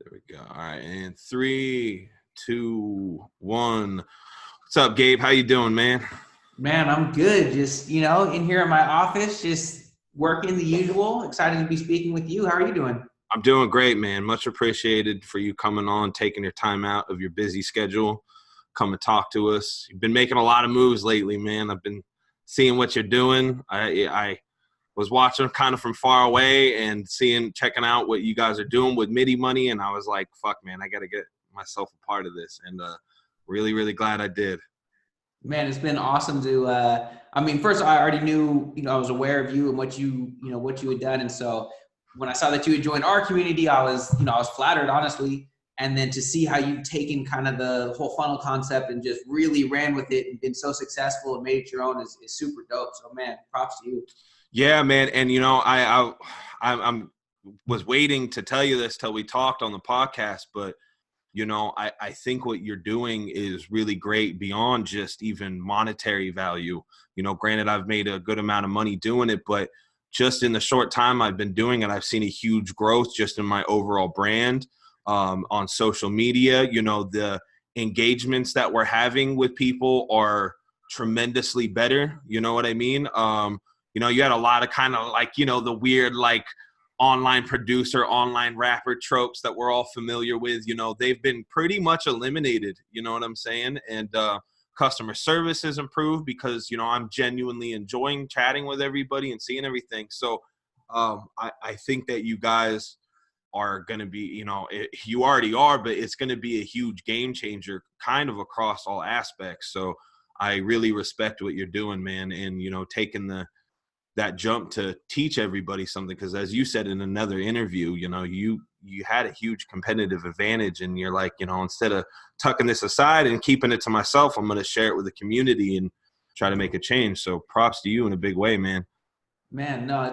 There we go. All right. And 3, 2, 1. What's up, Gabe? How you doing, man? Man, I'm good. Just, in here in my office, just working the usual. Excited to be speaking with you. How are you doing? I'm doing great, man. Much appreciated for you coming on, taking your time out of your busy schedule, come and talk to us. You've been making a lot of moves lately, man. I've been seeing what you're doing. I was watching kind of from far away and checking out what you guys are doing with Midi Money, and I was like, fuck, man, I got to get myself a part of this. And really, really glad I did. Man, it's been awesome to, first I already knew, I was aware of you and what you had done. And so when I saw that you had joined our community, I was flattered, honestly. And then to see how you've taken kind of the whole funnel concept and just really ran with it and been so successful and made it your own is super dope. So, man, props to you. Yeah, man. And, I'm was waiting to tell you this till we talked on the podcast, but I think what you're doing is really great beyond just even monetary value. Granted, I've made a good amount of money doing it, but just in the short time I've been doing it, I've seen a huge growth just in my overall brand on social media. The engagements that we're having with people are tremendously better. You know what I mean? You had a lot of kind of like, the weird, like, online producer, online rapper tropes that we're all familiar with. They've been pretty much eliminated. You know what I'm saying? And customer service has improved because, I'm genuinely enjoying chatting with everybody and seeing everything. So I think that you guys are going to be, you already are, but it's going to be a huge game changer kind of across all aspects. So I really respect what you're doing, man. And, taking that jump to teach everybody something, because as you said in another interview, you had a huge competitive advantage, and you're like, instead of tucking this aside and keeping it to myself, I'm going to share it with the community and try to make a change. So props to you in a big way, man. Man, no,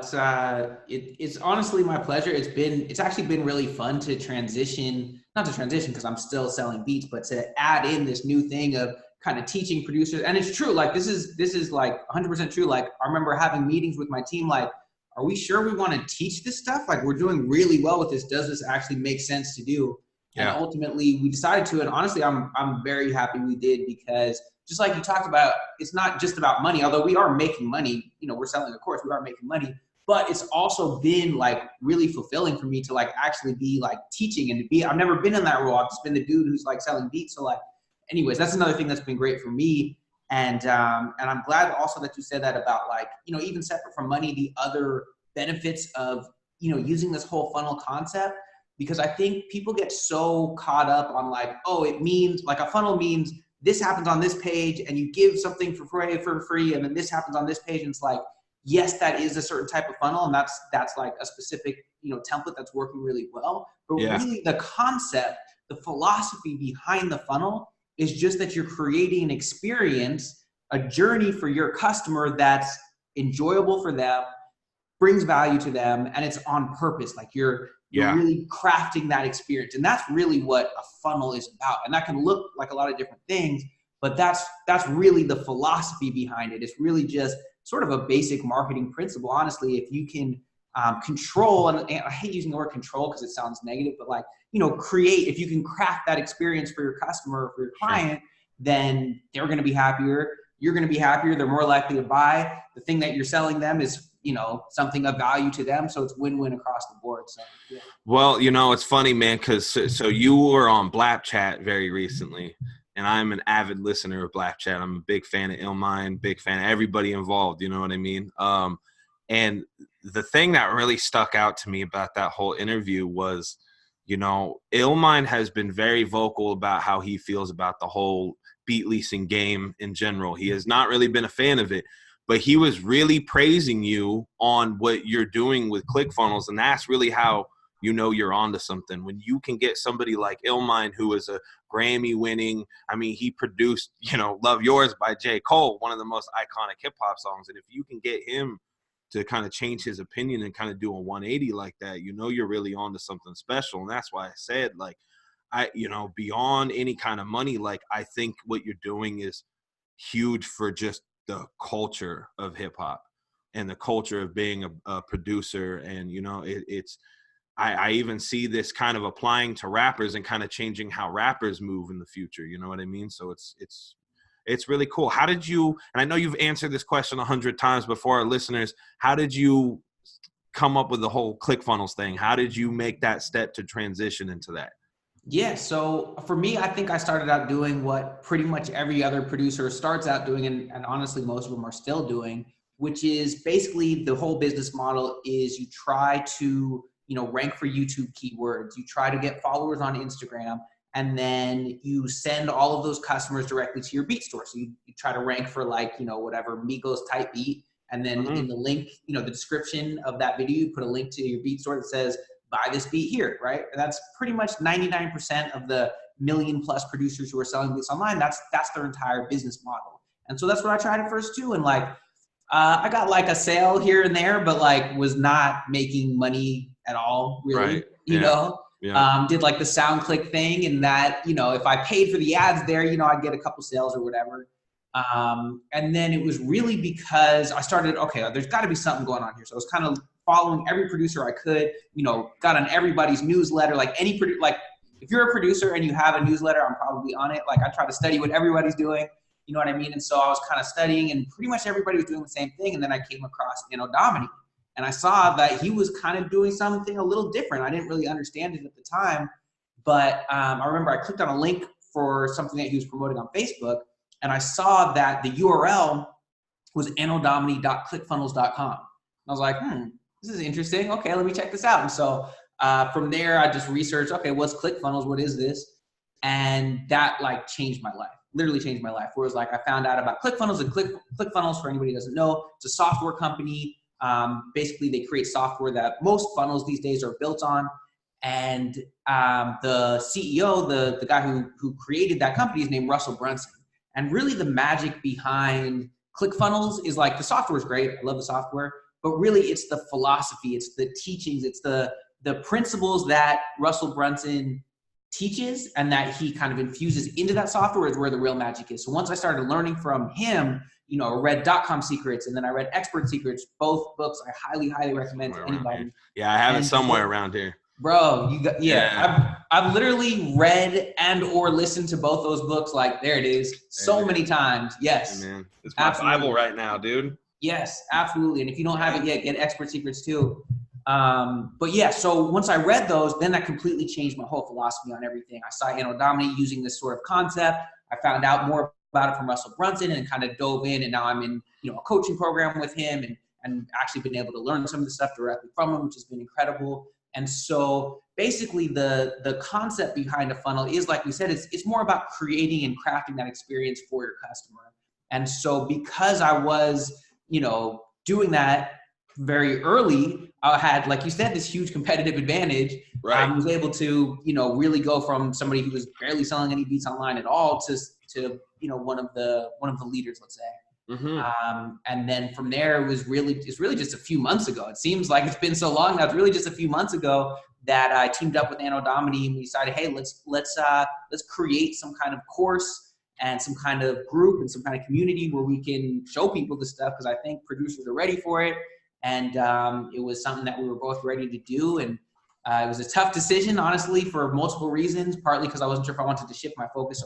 it's honestly my pleasure. It's actually been really fun to not to transition because I'm still selling beats, but to add in this new thing of kind of teaching producers. And it's true, like this is like 100% true. Like I remember having meetings with my team, like, are we sure we want to teach this stuff? Like we're doing really well with this. Does this actually make sense to do? And Yeah. ultimately we decided to, and honestly, I'm very happy we did, because just like you talked about, it's not just about money, although we are making money, we're selling a course, we are making money, but it's also been like really fulfilling for me to like actually be like teaching and I've never been in that role. I've just been the dude who's like selling beats. So like, anyways, that's another thing that's been great for me. And I'm glad also that you said that about like, even separate from money, the other benefits of, using this whole funnel concept, because I think people get so caught up on like, oh, it means like a funnel means this happens on this page and you give something for free, and then this happens on this page. And it's like, yes, that is a certain type of funnel, and that's like a specific, template that's working really well. But really the concept, the philosophy behind the funnel is just that you're creating an experience, a journey for your customer that's enjoyable for them, brings value to them, and it's on purpose. Like you're really crafting that experience. And that's really what a funnel is about. And that can look like a lot of different things, but that's really the philosophy behind it. It's really just sort of a basic marketing principle. Honestly, if you can control, and I hate using the word control because it sounds negative, but like, create, if you can craft that experience for your customer or for your client, then they're going to be happier. You're going to be happier. They're more likely to buy. The thing that you're selling them is, something of value to them. So it's win-win across the board. So, yeah. Well, it's funny, man, because so you were on Blapchat very recently, and I'm an avid listener of Blapchat. I'm a big fan of Illmind, big fan of everybody involved. You know what I mean? And the thing that really stuck out to me about that whole interview was, Illmind has been very vocal about how he feels about the whole beat leasing game in general. He has not really been a fan of it, but he was really praising you on what you're doing with Clickfunnels. And that's really how you're onto something. When you can get somebody like Illmind, who is a Grammy winning, he produced, Love Yours by J. Cole, one of the most iconic hip hop songs. And if you can get him to kind of change his opinion and kind of do a 180 like that, you're really onto something special. And that's why I said, like, beyond any kind of money, like, I think what you're doing is huge for just the culture of hip hop and the culture of being a producer. And, I even see this kind of applying to rappers and kind of changing how rappers move in the future. You know what I mean? So it's really cool. How did you, and I know you've answered this question 100 times before, our listeners, how did you come up with the whole ClickFunnels thing? How did you make that step to transition into that? Yeah, so for me, I think I started out doing what pretty much every other producer starts out doing, and honestly, most of them are still doing, which is basically the whole business model is you try to, rank for YouTube keywords, you try to get followers on Instagram, and then you send all of those customers directly to your beat store. So you try to rank for whatever Migos type beat, and then in the link, the description of that video, you put a link to your beat store that says, buy this beat here, right? And that's pretty much 99% of the million plus producers who are selling beats online. That's their entire business model. And so that's what I tried at first too. And I got a sale here and there, but was not making money at all, really. Right. You know? Yeah. Did the SoundClick thing, and that, if I paid for the ads there, I'd get a couple sales or whatever. And then it was really because I started, okay, there's got to be something going on here. So I was kind of following every producer I could, got on everybody's newsletter, if you're a producer and you have a newsletter, I'm probably on it. I try to study what everybody's doing, you know what I mean? And so I was kind of studying, and pretty much everybody was doing the same thing. And then I came across, Domini, and I saw that he was kind of doing something a little different. I didn't really understand it at the time, but I remember I clicked on a link for something that he was promoting on Facebook, and I saw that the URL was anodomini.clickfunnels.com. I was like, this is interesting. Okay, let me check this out. And so from there, I just researched, okay, what's ClickFunnels? What is this? And that changed my life, literally changed my life. Where it was I found out about ClickFunnels, and ClickFunnels, for anybody who doesn't know, it's a software company. Basically, they create software that most funnels these days are built on. And the CEO, the guy who created that company, is named Russell Brunson. And really the magic behind ClickFunnels is the software is great. I love the software. But really, it's the philosophy, it's the teachings, it's the principles that Russell Brunson teaches and that he kind of infuses into that software is where the real magic is. So once I started learning from him, I read .com Secrets, and then I read Expert Secrets, both books I highly, highly recommend to anybody. Yeah, I have it somewhere around here. Bro, I've literally read and or listened to both those books. There it is, so many times. Yes, man, it's my Bible right now, dude. Yes, absolutely. And if you don't have it yet, get Expert Secrets too. But yeah, so once I read those, then that completely changed my whole philosophy on everything. I saw Anno Domini using this sort of concept. I found out more about it from Russell Brunson and kind of dove in, and now I'm in a coaching program with him, and actually been able to learn some of the stuff directly from him, which has been incredible. And so basically the concept behind a funnel is, like we said, it's more about creating and crafting that experience for your customer. And so because I was doing that very early, I had, like you said, this huge competitive advantage. Right. I was able to, really go from somebody who was barely selling any beats online at all to one of the leaders, let's say. Mm-hmm. And then from there, it's really just a few months ago. It seems like it's been so long now. It's really just a few months ago that I teamed up with Anno Domini, and we decided, hey, let's create some kind of course and some kind of group and some kind of community where we can show people this stuff, because I think producers are ready for it. And it was something that we were both ready to do. And it was a tough decision, honestly, for multiple reasons, partly because I wasn't sure if I wanted to shift my focus,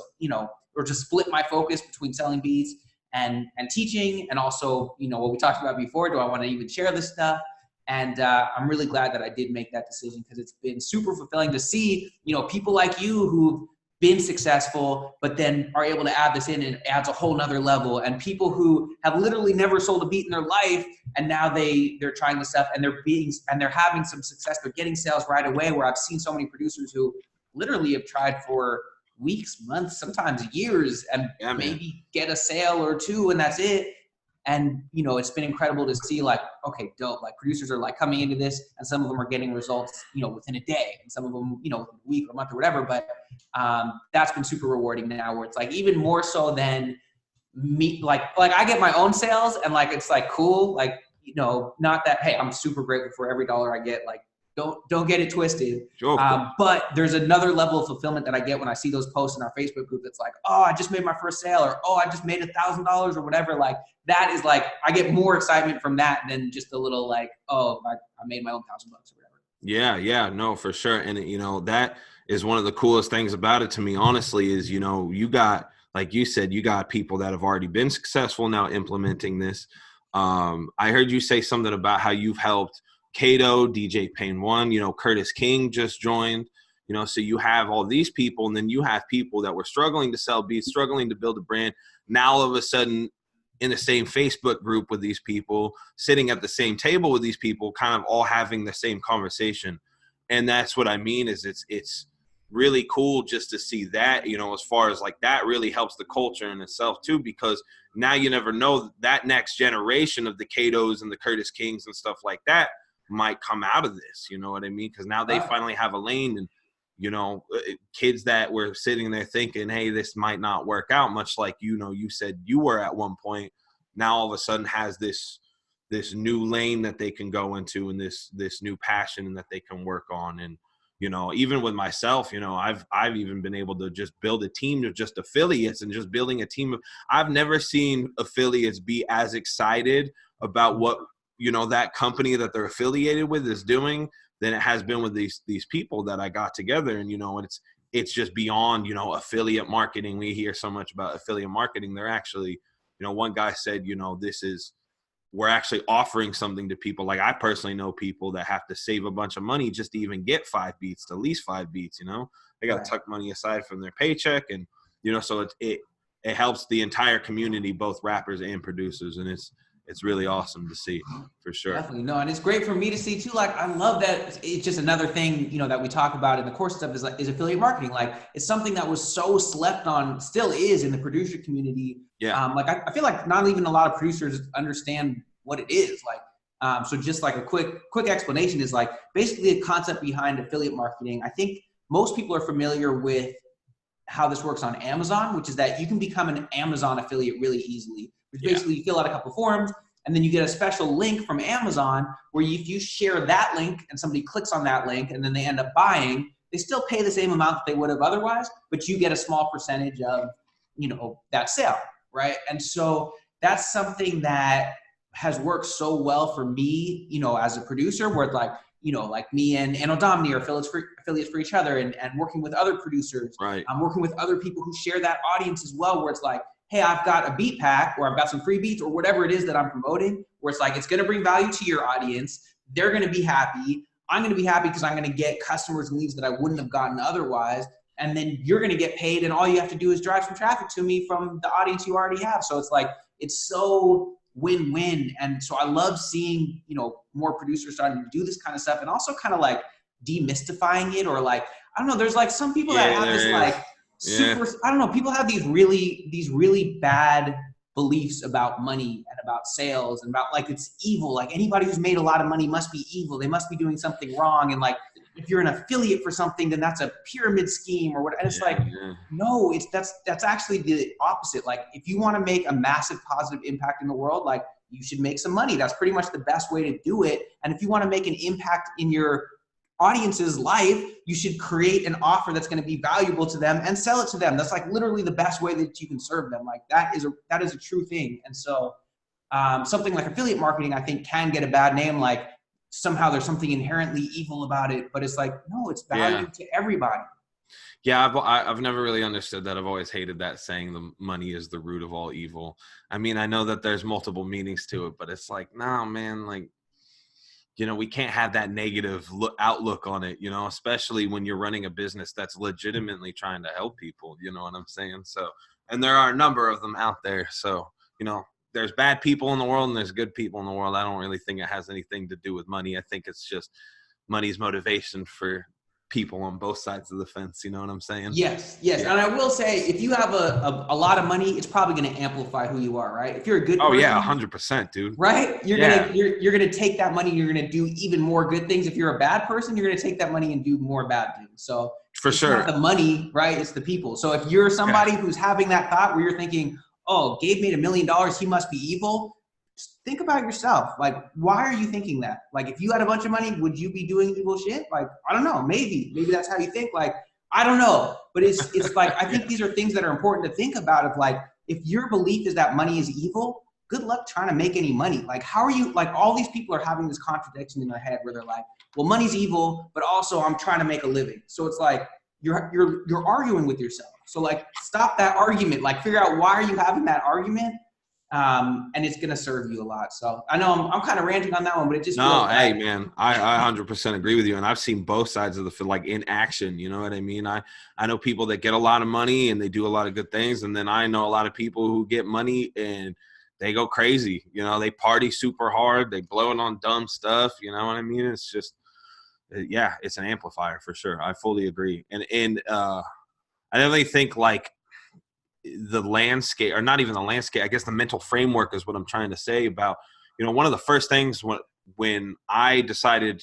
or to split my focus between selling beats and teaching. And also, what we talked about before, do I want to even share this stuff? And I'm really glad that I did make that decision, because it's been super fulfilling to see, people like you who've been successful, but then are able to add this in, and adds a whole nother level. And people who have literally never sold a beat in their life, and now they're trying this stuff, and they're having some success. They're getting sales right away, where I've seen so many producers who literally have tried for weeks, months, sometimes years, and maybe get a sale or two, and that's it. And, it's been incredible to see, okay, dope. Producers are coming into this, and some of them are getting results, within a day, and some of them, within a week or a month or whatever. But that's been super rewarding now, where it's even more so than me, I get my own sales, and it's cool. Not that, hey, I'm super grateful for every dollar I get. Don't get it twisted. Sure. But there's another level of fulfillment that I get when I see those posts in our Facebook group. That's oh, I just made my first sale, or oh, I just made $1,000 or whatever. That is I get more excitement from that than just a little oh, I made my own $1,000 or whatever. Yeah, no, for sure. And you know, that is one of the coolest things about it to me, honestly, is, you know, you got, like you said, you got people that have already been successful now implementing this. I heard you say something about how you've helped Cato, DJ Payne One, you know, Curtis King just joined, you know, so you have all these people, and then you have people that were struggling to sell beats, struggling to build a brand. Now all of a sudden, in the same Facebook group with these people, sitting at the same table with these people, kind of all having the same conversation. And that's what I mean, is it's really cool just to see that, you know, as far as like that really helps the culture in itself too, because now you never know, that next generation of the Catos and the Curtis Kings and stuff like that might come out of this, you know what I mean? Because now they finally have a lane, and you know, kids that were sitting there thinking, hey, this might not work out, much like, you know, you said you were at one point, now all of a sudden has this new lane that they can go into, and this new passion that they can work on. And, you know, even with myself, you know, I've even been able to just build a team of just affiliates, and just building a team of, I've never seen affiliates be as excited about what, you know, that company that they're affiliated with is doing than it has been with these people that I got together. And, you know, it's just beyond, you know, affiliate marketing. We hear so much about affiliate marketing. They're actually, you know, one guy said, you know, we're actually offering something to people. Like, I personally know people that have to save a bunch of money just to even get 5 beats, to lease 5 beats, you know, they got to tuck money aside from their paycheck. And, you know, so it helps the entire community, both rappers and producers. And it's really awesome to see, for sure. Definitely. No, and it's great for me to see too. Like, I love that it's just another thing, you know, that we talk about in the course stuff is affiliate marketing. Like, it's something that was so slept on, still is, in the producer community. Yeah. Like, I feel like not even a lot of producers understand what it is. Like, so just like a quick explanation is, like, basically the concept behind affiliate marketing. I think most people are familiar with how this works on Amazon, which is that you can become an Amazon affiliate really easily. Which basically, you fill out a couple forms, and then you get a special link from Amazon where if you share that link and somebody clicks on that link and then they end up buying, they still pay the same amount that they would have otherwise, but you get a small percentage of, you know, that sale, right? And so that's something that has worked so well for me, you know, as a producer, where it's like, you know, like me and Odomni are affiliates for each other, and working with other producers. Right. I'm working with other people who share that audience as well, where it's like, hey, I've got a beat pack, or I've got some free beats, or whatever it is that I'm promoting, where it's like, it's going to bring value to your audience. They're going to be happy. I'm going to be happy because I'm going to get customers and leads that I wouldn't have gotten otherwise. And then you're going to get paid, and all you have to do is drive some traffic to me from the audience you already have. So it's like, it's so win-win. And so I love seeing, you know, more producers starting to do this kind of stuff, and also kind of like demystifying it, or like, I don't know, there's like some people that have this like super, I don't know, people have these really bad beliefs about money and about sales, and about like, it's evil. Like, anybody who's made a lot of money must be evil. They must be doing something wrong. And like, if you're an affiliate for something, then that's a pyramid scheme or what. And it's no, that's actually the opposite. Like, if you want to make a massive positive impact in the world, like, you should make some money. That's pretty much the best way to do it. And if you want to make an impact in your audience's life, you should create an offer that's going to be valuable to them and sell it to them. That's like literally the best way that you can serve them. Like, that is a true thing. And so something like affiliate marketing, I think, can get a bad name. Like, somehow there's something inherently evil about it, but it's like, no, it's value to everybody. Yeah, I've never really understood that. I've always hated that saying, the money is the root of all evil. I mean, I know that there's multiple meanings to it, but it's like, no, man, like, you know, we can't have that negative outlook on it, you know, especially when you're running a business that's legitimately trying to help people, you know what I'm saying? So, and there are a number of them out there. So, you know, there's bad people in the world and there's good people in the world. I don't really think it has anything to do with money. I think it's just money's motivation for people on both sides of the fence. You know what I'm saying? Yes. Yeah. And I will say, if you have a lot of money, it's probably going to amplify who you are, right? If you're a good person, 100%, dude. Right? You're gonna take that money, you're gonna do even more good things. If you're a bad person, you're gonna take that money and do more bad things. So for sure, it's not the money, right? It's the people. So if you're somebody who's having that thought where you're thinking, oh, Gabe made $1 million, he must be evil. Just think about yourself. Like, why are you thinking that? Like, if you had a bunch of money, would you be doing evil shit? Like, I don't know. Maybe that's how you think. Like, I don't know. But it's like, I think these are things that are important to think about. Of like, if your belief is that money is evil, good luck trying to make any money. Like, how are you, like, all these people are having this contradiction in their head where they're like, well, money's evil, but also I'm trying to make a living. So it's like, you're arguing with yourself. So like, stop that argument, like figure out why are you having that argument? And it's going to serve you a lot. So I know I'm kind of ranting on that one, but it just feels hey man, I 100% agree with you. And I've seen both sides of the field, like in action, you know what I mean? I know people that get a lot of money and they do a lot of good things. And then I know a lot of people who get money and they go crazy, you know, they party super hard. They blow it on dumb stuff. You know what I mean? It's just, yeah, it's an amplifier for sure. I fully agree. And I definitely think like, the landscape, or not even the landscape, I guess the mental framework is what I'm trying to say about, you know, one of the first things when I decided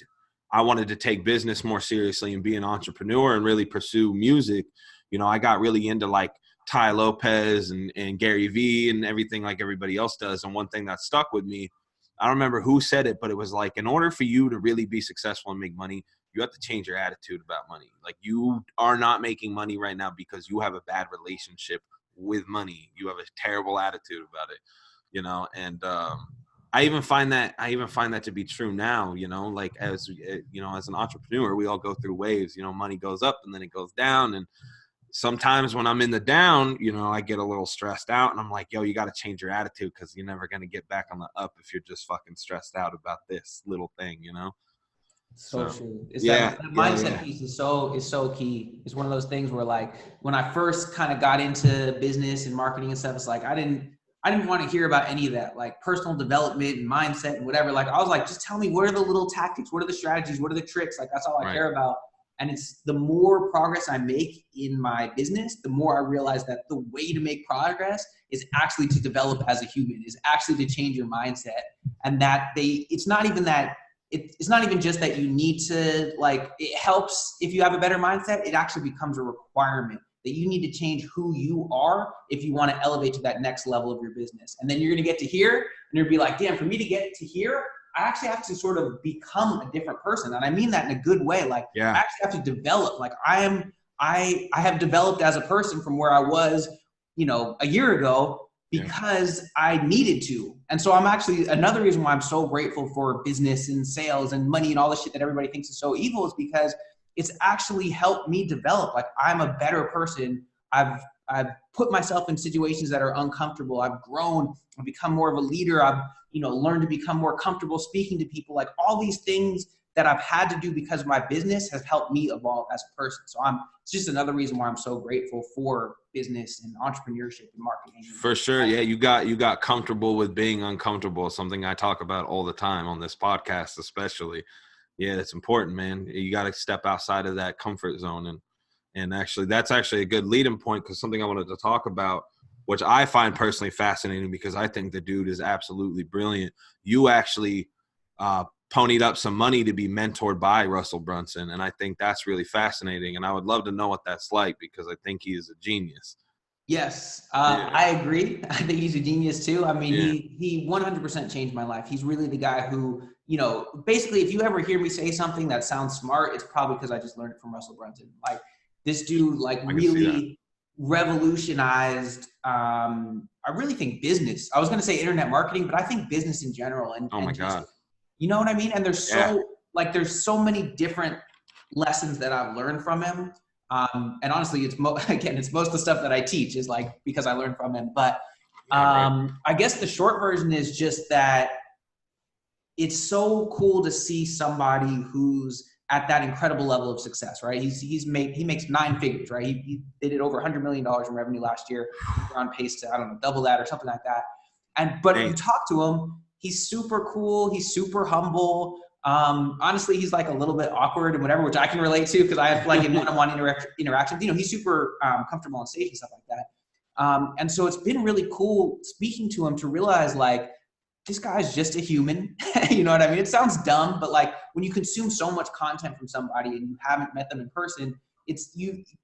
I wanted to take business more seriously and be an entrepreneur and really pursue music, you know, I got really into like Ty Lopez and Gary Vee and everything like everybody else does. And one thing that stuck with me, I don't remember who said it, but it was like, in order for you to really be successful and make money, you have to change your attitude about money. Like, you are not making money right now because you have a bad relationship with money. You have a terrible attitude about it, you know. And I even find that to be true now, you know, like as you know, as an entrepreneur, we all go through waves, you know, money goes up and then it goes down. And sometimes when I'm in the down, you know, I get a little stressed out and I'm like, yo, you got to change your attitude, because you're never going to get back on the up if you're just fucking stressed out about this little thing, you know. So true. It's that mindset piece is so key. It's one of those things where, like, when I first kind of got into business and marketing and stuff, it's like I didn't want to hear about any of that, like personal development and mindset and whatever. Like, I was like, just tell me, what are the little tactics? What are the strategies? What are the tricks? Like, that's all I care about. And it's the more progress I make in my business, the more I realize that the way to make progress is actually to develop as a human, is actually to change your mindset. And that it's not even that, it's not even just that you need to, like, it helps if you have a better mindset. It actually becomes a requirement that you need to change who you are if you want to elevate to that next level of your business. And then you're going to get to here and you'll be like, damn, for me to get to here, I actually have to sort of become a different person. And I mean that in a good way. Like, I actually have to develop. Like, I have developed as a person from where I was, you know, a year ago, because I needed to. And so I'm actually, another reason why I'm so grateful for business and sales and money and all the shit that everybody thinks is so evil is because it's actually helped me develop. Like, I'm a better person. I've put myself in situations that are uncomfortable. I've grown. I've become more of a leader. I've, you know, learned to become more comfortable speaking to people. Like, all these things that I've had to do because of my business has helped me evolve as a person. So it's just another reason why I'm so grateful for business and entrepreneurship and marketing. For sure. Yeah. You got comfortable with being uncomfortable. Something I talk about all the time on this podcast, especially. Yeah. It's important, man. You got to step outside of that comfort zone. And actually, that's actually a good lead-in point, because something I wanted to talk about, which I find personally fascinating because I think the dude is absolutely brilliant. You actually ponied up some money to be mentored by Russell Brunson. And I think that's really fascinating. And I would love to know what that's like, because I think he is a genius. Yes, I agree. I think he's a genius too. I mean, he 100% changed my life. He's really the guy who, you know, basically, if you ever hear me say something that sounds smart, it's probably because I just learned it from Russell Brunson. Like, this dude, like, really revolutionized, I really think business. I was going to say internet marketing, but I think business in general. And, oh my God. You know what I mean? And there's there's so many different lessons that I've learned from him. And honestly, it's most of the stuff that I teach is like because I learned from him. But I guess the short version is just that it's so cool to see somebody who's at that incredible level of success, right? He makes 9 figures, right? They did over $100 million in revenue last year. They're on pace to, I don't know, double that or something like that. But if you talk to him, he's super cool. He's super humble. Honestly, he's like a little bit awkward and whatever, which I can relate to because I have like in one-on-one interactions. You know, he's super comfortable on stage and stuff like that. And so it's been really cool speaking to him to realize, like, this guy's just a human. You know what I mean? It sounds dumb, but like when you consume so much content from somebody and you haven't met them in person, it's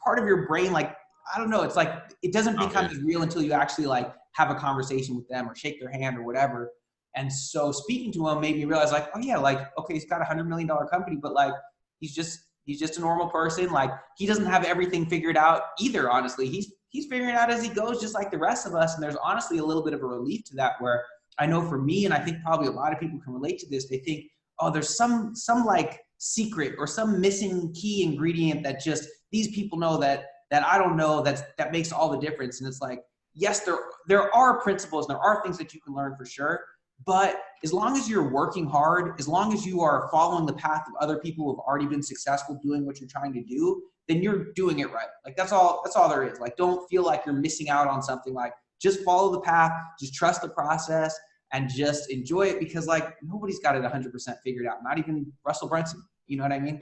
part of your brain, like, I don't know, it's like it doesn't become as real until you actually like have a conversation with them or shake their hand or whatever. And so speaking to him made me realize, like, oh yeah, like, okay, he's got $100 million company, but like he's just a normal person. Like, he doesn't have everything figured out either, honestly. He's figuring it out as he goes, just like the rest of us. And there's honestly a little bit of a relief to that, where I know for me, and I think probably a lot of people can relate to this, they think, oh, there's some like secret or some missing key ingredient that just these people know that I don't know, that makes all the difference. And it's like, yes, there are principles, and there are things that you can learn for sure. But as long as you're working hard, as long as you are following the path of other people who have already been successful doing what you're trying to do, then you're doing it right. Like that's all there is. Like, don't feel like you're missing out on something. Like, just follow the path, just trust the process, and just enjoy it, because like nobody's got it 100% figured out. Not even Russell Brunson. You know what I mean?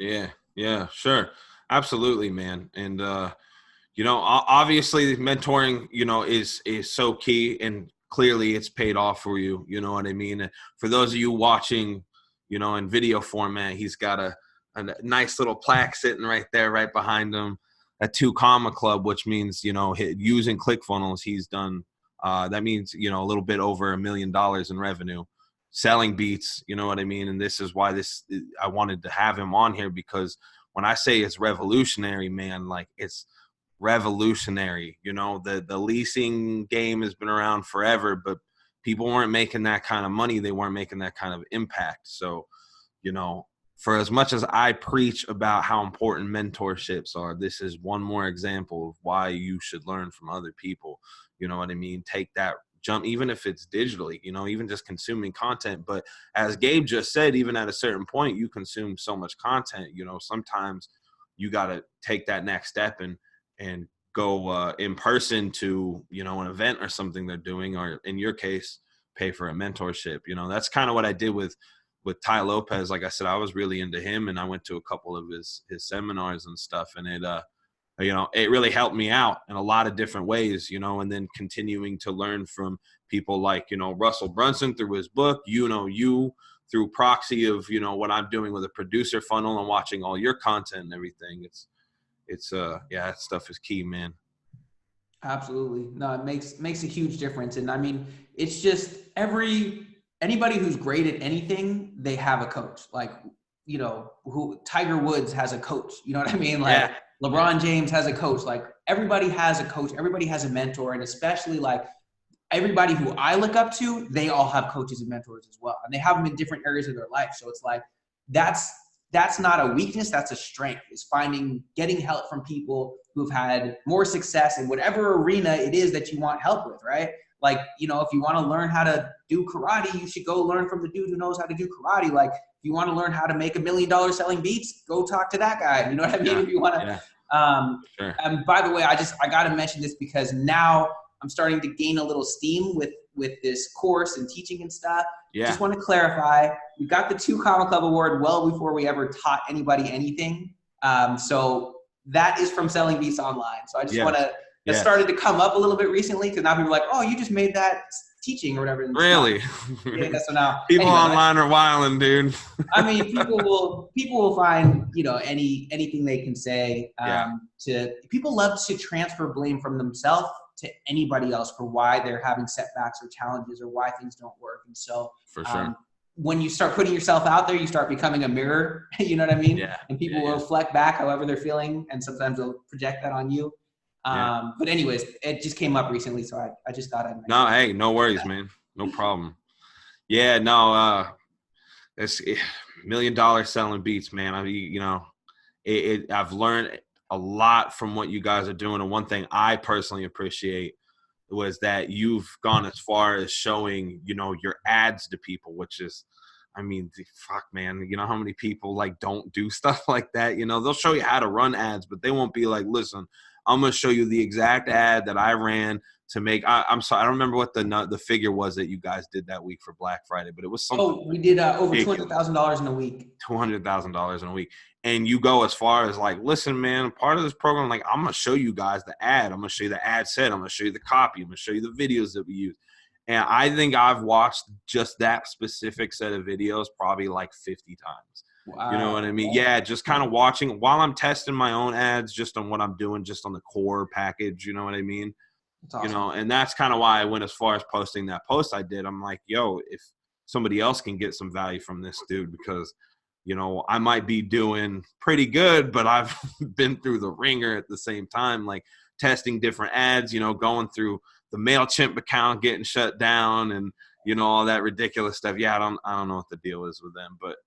Yeah, sure. Absolutely, man. And, obviously mentoring, is so key, and clearly it's paid off for you. You know what I mean? For those of you watching, in video format, he's got a nice little plaque sitting right there, right behind him, a 2 comma club, which means, using Clickfunnels, he's done, that means, a little bit over $1 million in revenue selling beats. You know what I mean? And this is why I wanted to have him on here, because when I say it's revolutionary, man, like it's revolutionary. The leasing game has been around forever, but people weren't making that kind of money. They weren't making that kind of impact. So, for as much as I preach about how important mentorships are, this is one more example of why you should learn from other people. You know what I mean? Take that jump, even if it's digitally, even just consuming content. But as Gabe just said, even at a certain point, you consume so much content, sometimes you got to take that next step and go in person to, an event or something they're doing, or in your case, pay for a mentorship. That's kind of what I did with Ty Lopez. Like I said, I was really into him, and I went to a couple of his seminars and stuff, and it really helped me out in a lot of different ways, and then continuing to learn from people like, Russell Brunson through his book, you through proxy of, what I'm doing with a producer funnel and watching all your content and everything. That stuff is key, man. Absolutely. No, it makes a huge difference. And I mean, it's just anybody who's great at anything, they have a coach. Like, who Tiger Woods has a coach. You know what I mean? Like LeBron James has a coach. Like everybody has a coach. Everybody has a mentor. And especially like everybody who I look up to, they all have coaches and mentors as well. And they have them in different areas of their life. So it's like, that's not a weakness. That's a strength, is getting help from people who've had more success in whatever arena it is that you want help with, right? Like, if you want to learn how to do karate, you should go learn from the dude who knows how to do karate. Like, if you want to learn how to make $1 million selling beats, go talk to that guy. You know what I mean? Yeah. If you want to. Sure. And by the way, I got to mention this because now I'm starting to gain a little steam with this course and teaching and stuff. Yeah. Just want to clarify, we got the 2 Comma Club award well before we ever taught anybody anything. So that is from Selling Beats Online. So I just want to, that started to come up a little bit recently, because now people are like, oh, you just made that teaching or whatever. And really? So now people online are wilding, dude. I mean, people will find, anything they can say. People love to transfer blame from themselves to anybody else for why they're having setbacks or challenges or why things don't work. And so for sure, when you start putting yourself out there, you start becoming a mirror. You know what I mean? Yeah. And people will reflect back however they're feeling, and sometimes they'll project that on you. But anyways, it just came up recently, so I just thought I'd mention No, hey, no worries, man. No problem. Yeah, no, it's $1 million selling beats, man. I mean, I've learned a lot from what you guys are doing. And one thing I personally appreciate was that you've gone as far as showing, your ads to people, which is, I mean, fuck, man, how many people like don't do stuff like that? They'll show you how to run ads, but they won't be like, listen, I'm going to show you the exact ad that I ran to make. I'm sorry, I don't remember what the figure was that you guys did that week for Black Friday, but it was something. Oh, we did over $200,000 in a week. $200,000 in a week. And you go as far as like, listen, man, part of this program, like, I'm going to show you guys the ad. I'm going to show you the ad set. I'm going to show you the copy. I'm going to show you the videos that we use. And I think I've watched just that specific set of videos probably like 50 times. Wow. You know what I mean? Yeah, just kind of watching while I'm testing my own ads, just on what I'm doing, just on the core package. You know what I mean? That's awesome. And that's kind of why I went as far as posting that post I did. I'm like, yo, if somebody else can get some value from this dude, because, I might be doing pretty good, but I've been through the ringer at the same time, like testing different ads, going through the MailChimp account getting shut down and, all that ridiculous stuff. Yeah, I don't know what the deal is with them, but,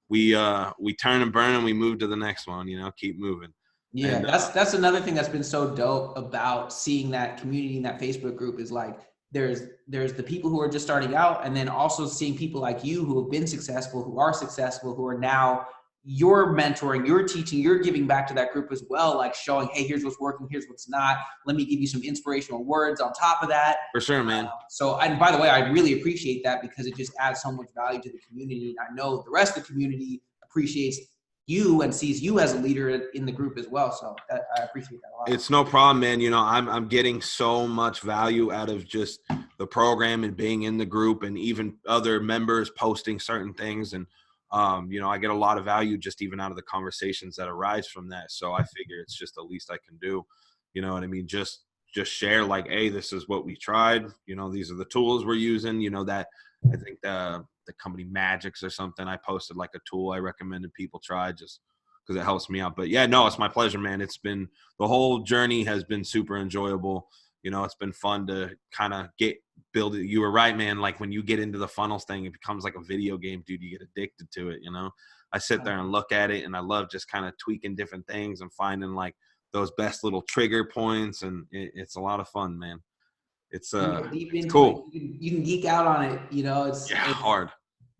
we turn and burn and we move to the next one, you know, keep moving. Yeah, And, that's another thing that's been so dope about seeing that community in that Facebook group is like there's the people who are just starting out, and then also seeing people like you who have been successful, who are successful, who are now you're mentoring, you're teaching, you're giving back to that group as well, like showing, hey, here's what's working, here's what's not. Let me give you some inspirational words on top of that. For sure, man. So, and by the way, I really appreciate that because it just adds so much value to the community. And I know the rest of the community appreciates you and sees you as a leader in the group as well. So I appreciate that a lot. It's no problem, man. You know, I'm getting so much value out of just the program and being in the group, and even other members posting certain things. And, you know, I get a lot of value just even out of the conversations that arise from that. So I figure it's just the least I can do. You know what I mean? Just share like, hey, this is what we tried. You know, these are the tools we're using. You know, that I think the company Magix or something, I posted like a tool I recommended people try just because it helps me out. But yeah, no, it's my pleasure, man. It's been, the whole journey has been super enjoyable. You know, it's been fun to kind of build it. You were right, man. Like when you get into the funnels thing, it becomes like a video game, dude. You get addicted to it. You know, I sit there and look at it, and I love just kind of tweaking different things and finding like those best little trigger points. And it's a lot of fun, man. It's it's cool. You can geek out on it. You know, it's hard.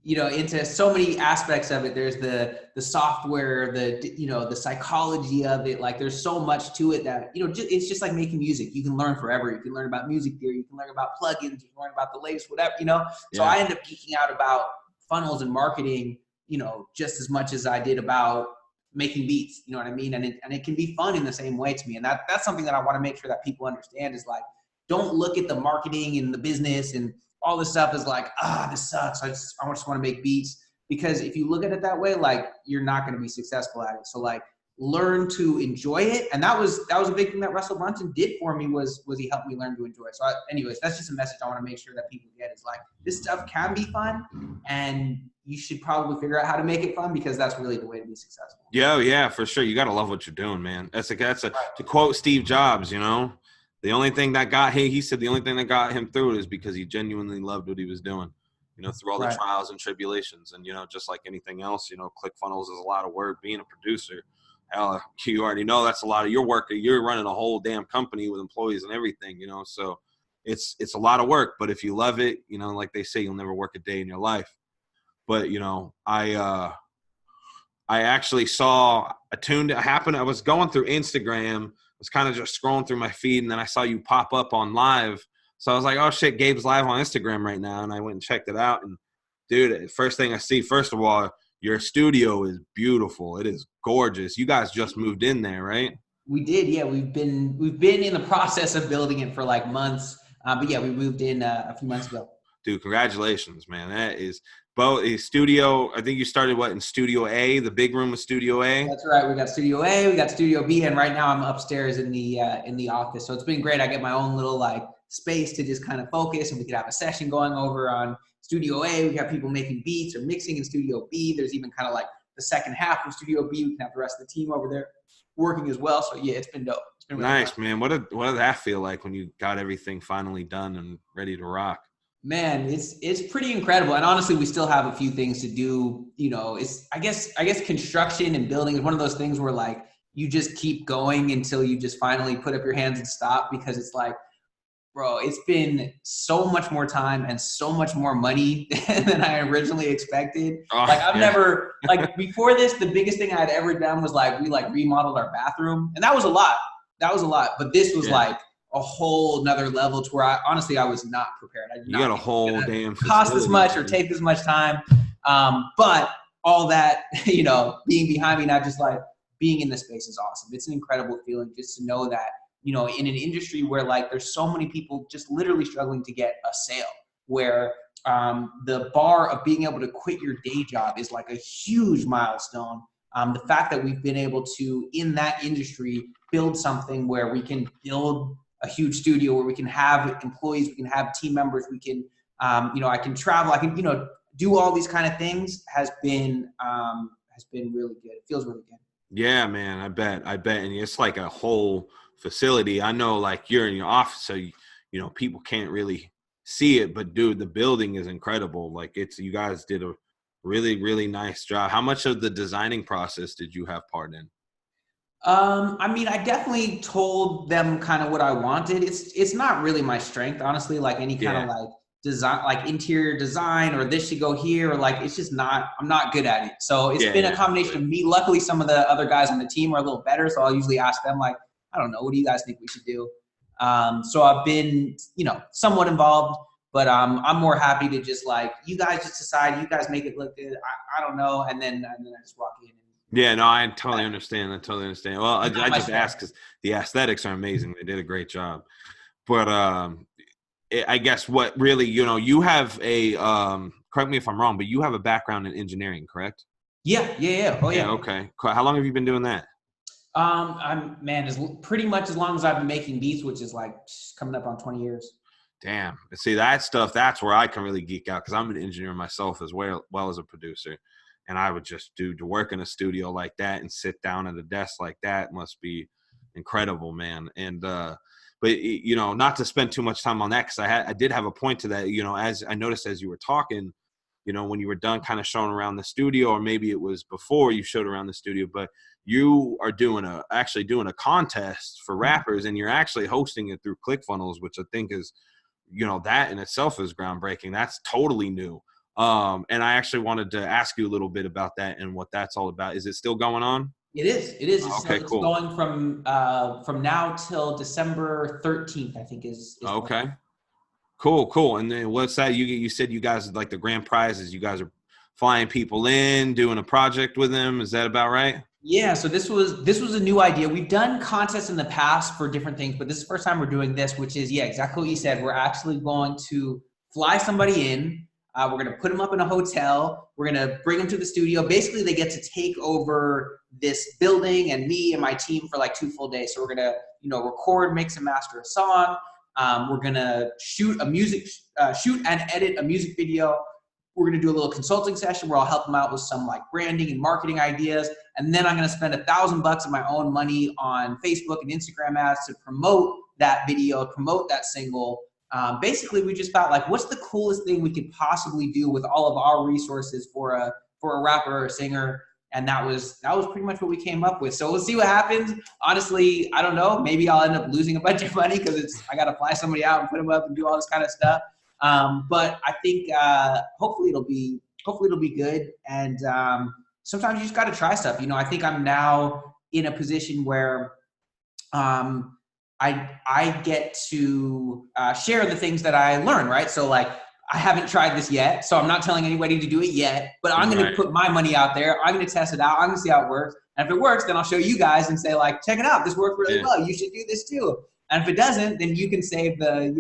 You know, into so many aspects of it. There's the software, the psychology of it. Like there's so much to it that, you know, it's just like making music. You can learn forever. You can learn about music theory. You can learn about plugins. You can learn about the latest, whatever, you know? So I end up geeking out about funnels and marketing, you know, just as much as I did about making beats, you know what I mean? And it can be fun in the same way to me. And that's something that I want to make sure that people understand is like, don't look at the marketing and the business and all this stuff is like, this sucks. I just want to make beats. Because if you look at it that way, like you're not going to be successful at it. So like learn to enjoy it. And that was a big thing that Russell Brunson did for me was he helped me learn to enjoy it. So anyways, that's just a message I want to make sure that people get is like, this stuff can be fun and you should probably figure out how to make it fun because that's really the way to be successful. Yeah, for sure. You got to love what you're doing, man. To quote Steve Jobs, you know, the only thing that got him, he said the only thing that got him through it is because he genuinely loved what he was doing, you know, through all the trials and tribulations. And, you know, just like anything else, you know, Clickfunnels is a lot of work. Being a producer, hell, you already know that's a lot of your work. You're running a whole damn company with employees and everything, you know, so it's a lot of work. But if you love it, you know, like they say, you'll never work a day in your life. But, you know, I actually saw a tune that happened. I was going through Instagram, was kind of just scrolling through my feed, and then I saw you pop up on live. So I was like, oh shit, Gabe's live on Instagram right now. And I went and checked it out. And dude, first thing I see, first of all, your studio is beautiful. It is gorgeous. You guys just moved in there, right? We did. Yeah. We've been in the process of building it for like months. But yeah, we moved in a few months ago. Dude, congratulations, man. That is both a studio. I think you started in Studio A, the big room of Studio A. That's right. We got Studio A, we got Studio B, and right now I'm upstairs in the office. So it's been great. I get my own little like space to just kind of focus, and we could have a session going over on Studio A. We got people making beats or mixing in Studio B. There's even kind of like the second half of Studio B. We can have the rest of the team over there working as well. So yeah, it's been dope. It's been really nice, fun. Man. What did that feel like when you got everything finally done and ready to rock? Man, it's pretty incredible. And honestly, we still have a few things to do. You know, I guess construction and building is one of those things where like you just keep going until you just finally put up your hands and stop, because it's like, bro, it's been so much more time and so much more money than I originally expected. I've never, like before this, the biggest thing I'd ever done was like, we like remodeled our bathroom, and that was a lot. But this was like a whole nother level to where I was not prepared. You got a whole damn cost this much or take this much time. But all that, you know, being behind me, not just like being in the space is awesome. It's an incredible feeling just to know that, you know, in an industry where like there's so many people just literally struggling to get a sale, where the bar of being able to quit your day job is like a huge milestone. The fact that we've been able to, in that industry, build something where we can build a huge studio, where we can have employees, we can have team members, we can, you know, I can travel, I can, you know, do all these kind of things has been really good. It feels really good. Yeah, man, I bet. And it's like a whole facility. I know like you're in your office, so you know, people can't really see it, but dude, the building is incredible. Like you guys did a Really, really nice job. How much of the designing process did you have part in? I mean, I definitely told them kind of what I wanted. It's not really my strength, honestly, like any kind of Yeah. like design, like interior design, or this should go here, or like, it's just not, I'm not good at it. So it's Yeah, been a yeah. combination of me. Luckily, some of the other guys on the team are a little better. So I'll usually ask them like, I don't know, what do you guys think we should do? So I've been, somewhat involved, but I'm more happy to just like, you guys just decide, you guys make it look good. I don't know. And then I just walk in. Yeah, no, I totally understand. I totally understand. Well, Not I my just strength. asked because the aesthetics are amazing. They did a great job. But I guess what really, you have a, correct me if I'm wrong, but you have a background in engineering, correct? Yeah. Oh Yeah, yeah. okay. How long have you been doing that? I'm man, as pretty much as long as I've been making beats, which is like coming up on 20 years. Damn. See, that stuff, that's where I can really geek out because I'm an engineer myself as well as a producer. And I would just to work in a studio like that and sit down at a desk like that must be incredible, man. And but not to spend too much time on that because I did have a point to that. As I noticed as you were talking, when you were done kind of showing around the studio, or maybe it was before you showed around the studio, but you are actually doing a contest for rappers, and you're actually hosting it through Clickfunnels, which I think is that in itself is groundbreaking. That's totally new. And I actually wanted to ask you a little bit about that and what that's all about. Is it still going on? It is. It is. Okay, It's cool. going from now till December 13th, I think is the Okay, cool. And then what's that? You said you guys like the grand prizes. You guys are flying people in, doing a project with them. Is that about right? Yeah, so this was a new idea. We've done contests in the past for different things, but this is the first time we're doing this, which is, yeah, exactly what you said. We're actually going to fly somebody in. We're going to put them up in a hotel. We're going to bring them to the studio. Basically, they get to take over this building and me and my team for like 2 full days. So we're going to, record, mix and master a song. We're going to shoot and edit a music video. We're going to do a little consulting session where I'll help them out with some like branding and marketing ideas. And then I'm going to spend $1,000 of my own money on Facebook and Instagram ads to promote that video, promote that single. Basically, we just thought like, what's the coolest thing we could possibly do with all of our resources for a rapper or a singer? And that was pretty much what we came up with. So we'll see what happens. Honestly, I don't know. Maybe I'll end up losing a bunch of money because I got to fly somebody out and put them up and do all this kind of stuff. But I think hopefully it'll be good. And sometimes you just got to try stuff. I think I'm now in a position where I get to share the things that I learn, right? So like, I haven't tried this yet, so I'm not telling anybody to do it yet, but I'm going to put my money out there. I'm going to test it out. I'm going to see how it works. And if it works, then I'll show you guys and say like, check it out. This worked really well. You should do this too. And if it doesn't, then you can save the,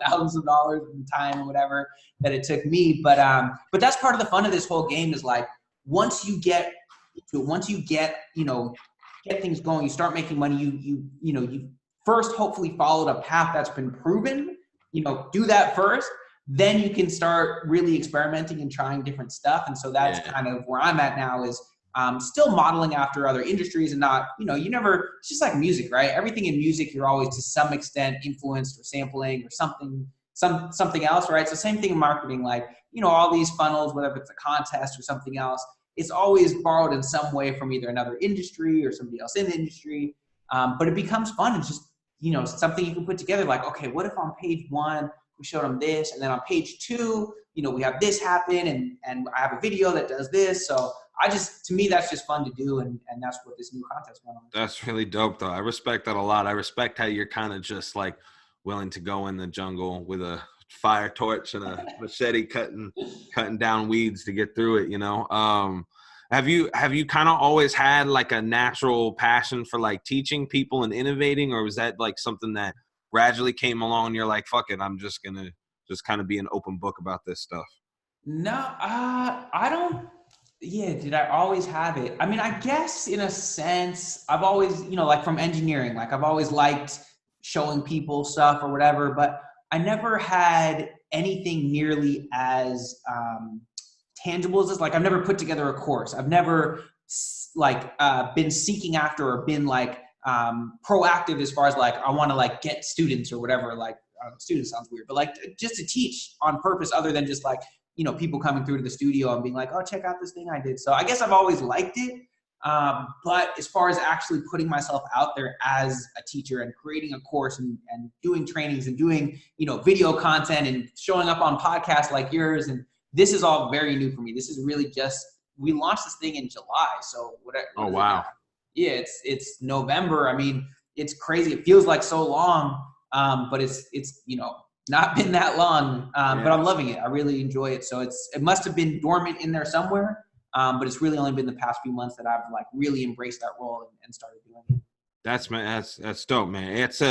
thousands of dollars and time or whatever that it took me. But that's part of the fun of this whole game is like, once you get things going, you start making money, you first hopefully followed a path that's been proven, do that first, then you can start really experimenting and trying different stuff. And so that's kind of where I'm at now is still modeling after other industries and not, it's just like music, right? Everything in music, you're always to some extent influenced or sampling or something else, right? So same thing in marketing, like, all these funnels, whether it's a contest or something else, it's always borrowed in some way from either another industry or somebody else in the industry. But it becomes fun. It's just, something you can put together like, okay, what if on page 1, we showed them this, and then on page 2, we have this happen, and I have a video that does this. So to me, that's just fun to do, and that's what this new contest went on. That's really dope, though. I respect that a lot. I respect how you're kind of just like willing to go in the jungle with a fire torch and a machete cutting down weeds to get through it. Have you kind of always had like a natural passion for like teaching people and innovating, or was that like something that gradually came along and you're like, fuck it, I'm just gonna just kind of be an open book about this stuff? No, I don't. Yeah, did I always have it? I mean, I guess in a sense, I've always, like from engineering, like I've always liked showing people stuff or whatever, but I never had anything nearly as tangible as this. Like I've never put together a course. I've never been seeking after or been like proactive as far as like, I want to like get students or whatever. Like student sounds weird, but like just to teach on purpose other than just like people coming through to the studio and being like, oh, check out this thing I did. So I guess I've always liked it. But as far as actually putting myself out there as a teacher and creating a course and doing trainings and doing, video content and showing up on podcasts like yours, and this is all very new for me. This is really just, we launched this thing in July. So what oh, wow. Yeah, it's November. I mean, it's crazy. It feels like so long, but it's not been that long, but I'm loving it. I really enjoy it. So it must have been dormant in there somewhere. But it's really only been the past few months that I've like really embraced that role and started doing it. That's dope, man. It's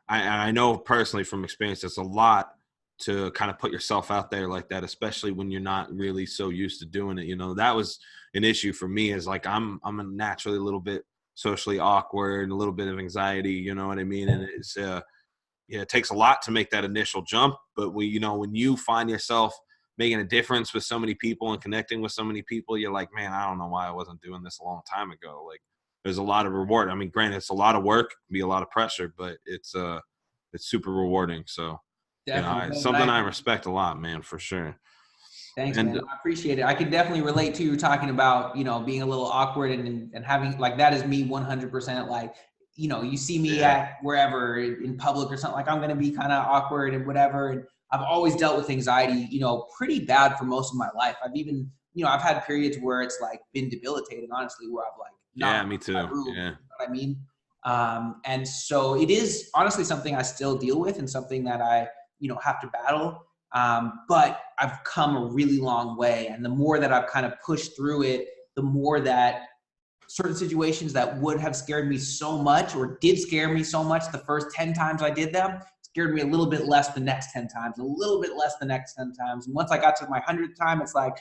I know personally from experience, it's a lot to kind of put yourself out there like that, especially when you're not really so used to doing it. That was an issue for me, is like I'm naturally a little bit socially awkward, a little bit of anxiety, you know what I mean? And it's it takes a lot to make that initial jump. But when you find yourself making a difference with so many people and connecting with so many people, you're like, man, I don't know why I wasn't doing this a long time ago. Like, there's a lot of reward. I mean, granted, it's a lot of work, it can be a lot of pressure, but it's super rewarding. So, something I respect a lot, man, for sure. Thanks, man. I appreciate it. I can definitely relate to you talking about, being a little awkward and having, like, that is me 100%. Like, you see me at wherever in public or something, like I'm going to be kind of awkward and whatever. And I've always dealt with anxiety, pretty bad for most of my life. I've even, I've had periods where it's like been debilitating, honestly, where I've like, me too. You know what I mean? And so it is honestly something I still deal with and something that I, have to battle. But I've come a really long way. And the more that I've kind of pushed through it, the more that certain situations that would have scared me so much, or did scare me so much the first 10 times I did them, scared me a little bit less the next 10 times, a little bit less the next 10 times. And once I got to my 100th time, it's like,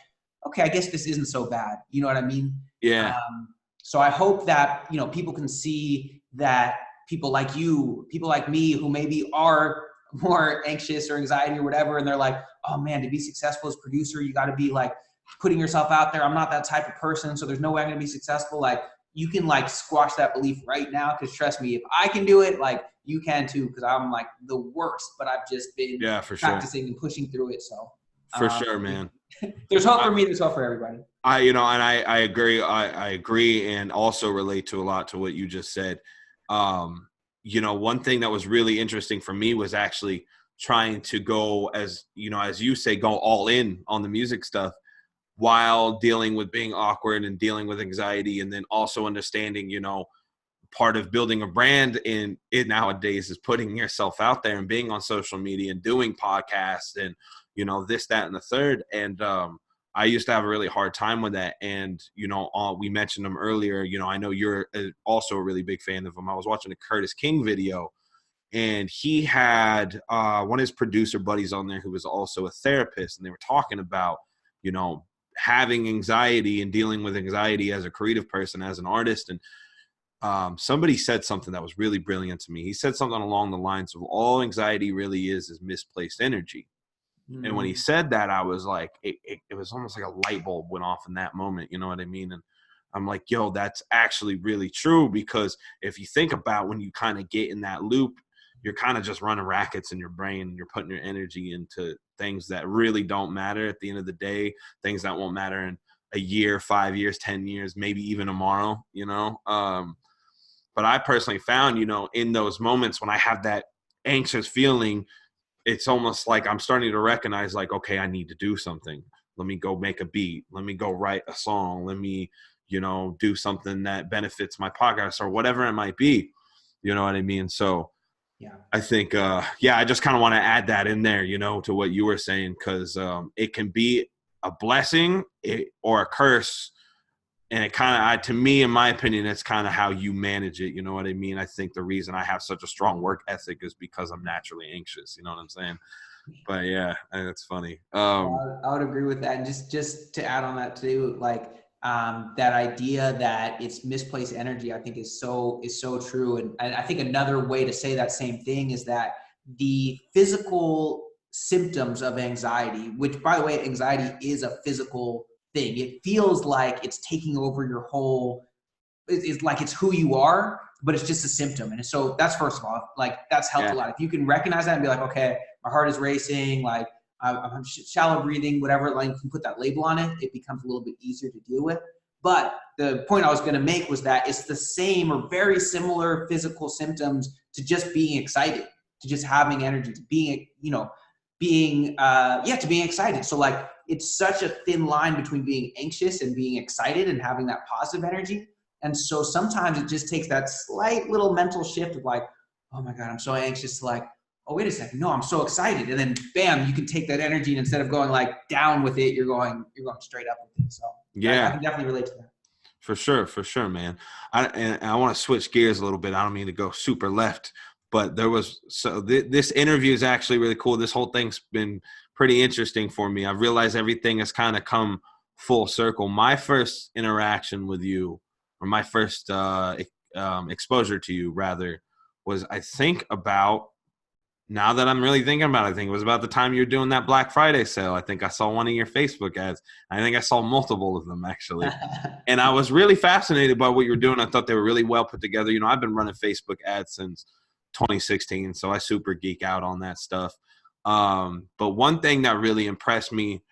okay, I guess this isn't so bad. You know what I mean? Yeah. So I hope that, people can see that people like you, people like me who maybe are more anxious or anxiety or whatever, and they're like, oh man, to be successful as a producer, you got to be like putting yourself out there. I'm not that type of person, so there's no way I'm going to be successful. Like, you can like squash that belief right now, because trust me, if I can do it, like you can too, because I'm like the worst, but I've just been practicing and pushing through it. So for sure, man. There's hope for me. There's hope for everybody. I agree. I agree, and also relate to a lot to what you just said. One thing that was really interesting for me was actually trying to go, as you say, go all in on the music stuff, while dealing with being awkward and dealing with anxiety, and then also understanding, part of building a brand in it nowadays is putting yourself out there and being on social media and doing podcasts and, this, that, and the third. And I used to have a really hard time with that. And, we mentioned him earlier, I know you're also a really big fan of him. I was watching a Curtis King video, and he had one of his producer buddies on there who was also a therapist. And they were talking about, having anxiety and dealing with anxiety as a creative person, as an artist. And somebody said something that was really brilliant to me. He said something along the lines of, all anxiety really is misplaced energy. Mm-hmm. And when he said that, I was like, it was almost like a light bulb went off in that moment. You know what I mean? And I'm like, yo, that's actually really true, because if you think about when you kind of get in that loop, you're kind of just running rackets in your brain. You're putting your energy into things that really don't matter at the end of the day, things that won't matter in a year, 5 years, 10 years, maybe even tomorrow, But I personally found, in those moments when I have that anxious feeling, it's almost like I'm starting to recognize, like, okay, I need to do something. Let me go make a beat. Let me go write a song. Let me, do something that benefits my podcast or whatever it might be. You know what I mean? So yeah, I think, I just kind of want to add that in there, to what you were saying, because it can be a blessing or a curse. And it kind of, to me, in my opinion, it's kind of how you manage it. You know what I mean? I think the reason I have such a strong work ethic is because I'm naturally anxious. You know what I'm saying? But yeah, that's funny. I would agree with that. And just to add on that too, like that idea that it's misplaced energy, I think is so true. And I think another way to say that same thing is that the physical symptoms of anxiety, which, by the way, anxiety is a physical thing. It feels like it's taking over your whole, it's like it's who you are, but it's just a symptom. And so that's, first of all, like, that's helped a lot. If you can recognize that and be like, okay, my heart is racing, like I'm shallow breathing, whatever, like you can put that label on it, it becomes a little bit easier to deal with. But the point I was going to make was that it's the same or very similar physical symptoms to just being excited, to just having energy, to being, to being excited. So like, it's such a thin line between being anxious and being excited and having that positive energy. And so sometimes it just takes that slight little mental shift of like, oh my God, I'm so anxious, to like, oh, wait a second. No, I'm so excited. And then bam, you can take that energy and instead of going like down with it, you're going straight up with it. So yeah, I can definitely relate to that. For sure, man. I want to switch gears a little bit. I don't mean to go super left, but this interview is actually really cool. This whole thing's been pretty interesting for me. I've realized everything has kind of come full circle. My first interaction with you, or my first exposure to you rather, was I think about, now that I'm really thinking about it, I think it was about the time you were doing that Black Friday sale. I think I saw one of your Facebook ads. I think I saw multiple of them, actually. And I was really fascinated by what you were doing. I thought they were really well put together. You know, I've been running Facebook ads since 2016, so I super geek out on that stuff. But one thing that really impressed me,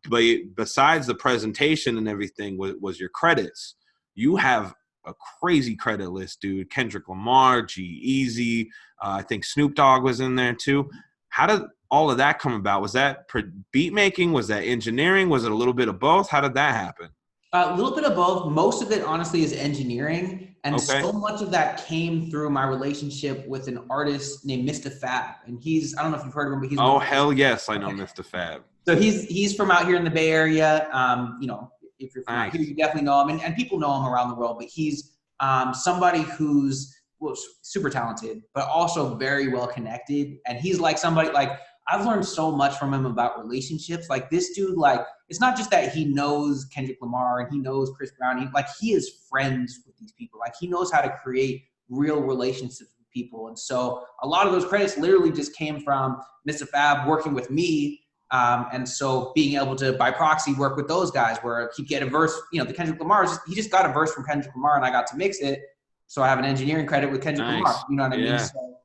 besides the presentation and everything, was your credits. You have a crazy credit list, dude. Kendrick Lamar, G-Eazy, I think Snoop Dogg was in there too. How did all of that come about? Was that beat making? Was that engineering? Was it a little bit of both? How did that happen? A little bit of both. Most of it, honestly, is engineering. And so much of that came through my relationship with an artist named Mr. Fab. And I don't know if you've heard of him, but he's— Oh, hell yes, I know Mr. Fab. So he's from out here in the Bay Area. If you're from out here, you definitely know him. And people know him around the world. But he's somebody who's super talented, but also very well connected. And he's like somebody, like, I've learned so much from him about relationships. Like, this dude, like, it's not just that he knows Kendrick Lamar and he knows Chris Brown. He is friends with these people. Like, he knows how to create real relationships with people. And so a lot of those credits literally just came from Mr. Fab working with me. And so being able to, by proxy, work with those guys where he'd get a verse, the Kendrick Lamar, he just got a verse from Kendrick Lamar and I got to mix it. So I have an engineering credit with Kendrick Lamar. You know what I mean? So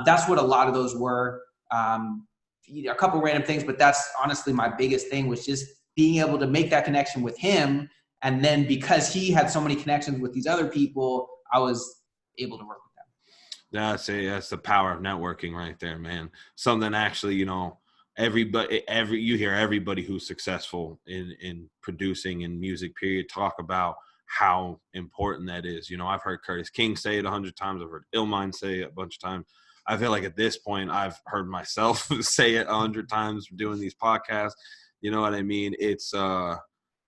that's what a lot of those were. A couple random things, but that's honestly my biggest thing, was just being able to make that connection with him. And then because he had so many connections with these other people, I was able to work with them. That's the power of networking right there, man. Something actually, you hear everybody who's successful in producing and music period talk about how important that is. I've heard Curtis King say it 100 times. I've heard Illmind say it a bunch of times. I feel like at this point I've heard myself say it 100 times doing these podcasts. You know what I mean? It's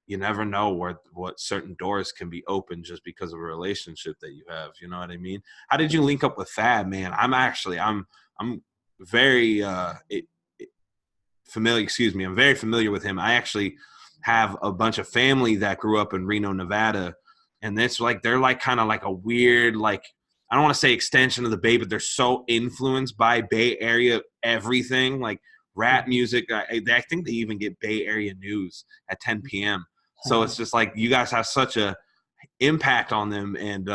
you never know what certain doors can be opened just because of a relationship that you have. You know what I mean? How did you link up with Fab, man? I'm very familiar. Excuse me. I'm very familiar with him. I actually have a bunch of family that grew up in Reno, Nevada, and they're kind of like a weird, like, I don't want to say extension of the Bay, but they're so influenced by Bay Area everything, like rap music. I think they even get Bay Area news at 10 p.m. So it's just like you guys have such a impact on them. And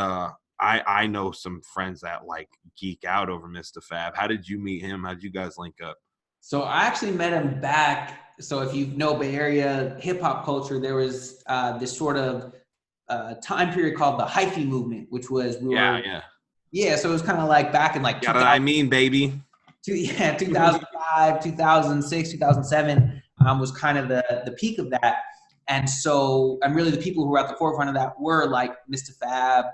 I know some friends that like geek out over Mr. Fab. How did you meet him? How did you guys link up? So I actually met him back. So if you know Bay Area hip hop culture, there was this sort of time period called the hyphy movement, which was Yeah, so it was kind of like back in like 2000, baby. 2005, 2006, 2007 was kind of the peak of that. And so, and really the people who were at the forefront of that were like Mr. Fab,